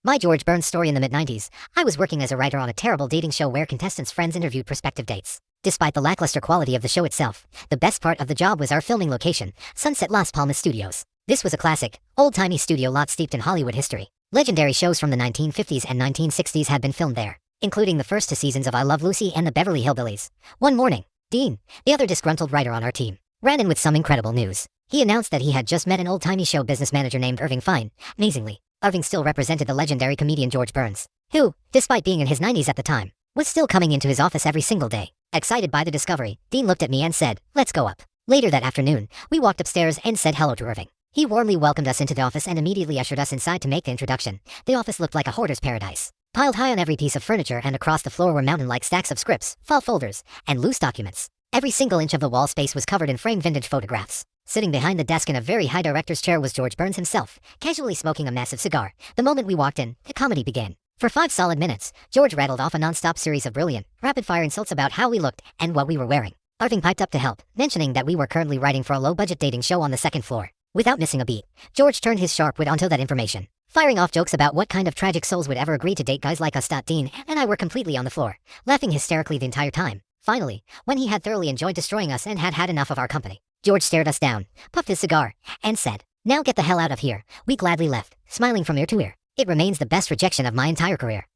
My George Burns story in the mid-90s. I was working as a writer on a terrible dating show where contestants' friends interviewed prospective dates. Despite the lackluster quality of the show itself, the best part of the job was our filming location, Sunset Las Palmas Studios. This was a classic, old-timey studio lot steeped in Hollywood history. Legendary shows from the 1950s and 1960s had been filmed there, including the first two seasons of I Love Lucy and the Beverly Hillbillies. One morning, Dean, the other disgruntled writer on our team, ran in with some incredible news. He announced that he had just met an old-timey show business manager named Irving Fine. Amazingly, Irving still represented the legendary comedian George Burns, who, despite being in his 90s at the time, was still coming into his office every single day. Excited by the discovery, Dean looked at me and said, "Let's go up." Later that afternoon, we walked upstairs and said hello to Irving. He warmly welcomed us into the office and immediately ushered us inside to make the introduction. The office looked like a hoarder's paradise. Piled high on every piece of furniture and across the floor were mountain-like stacks of scripts, file folders, and loose documents. Every single inch of the wall space was covered in framed vintage photographs. Sitting behind the desk in a very high director's chair was George Burns himself, casually smoking a massive cigar. The moment we walked in, the comedy began. For 5 solid minutes, George rattled off a non-stop series of brilliant, rapid-fire insults about how we looked and what we were wearing. Irving piped up to help, mentioning that we were currently writing for a low-budget dating show on the second floor. Without missing a beat, George turned his sharp wit onto that information, firing off jokes about what kind of tragic souls would ever agree to date guys like us. Dean and I were completely on the floor, laughing hysterically the entire time. Finally, when he had thoroughly enjoyed destroying us and had had enough of our company, George stared us down, puffed his cigar, and said, "Now get the hell out of here." We gladly left, smiling from ear to ear. It remains the best rejection of my entire career.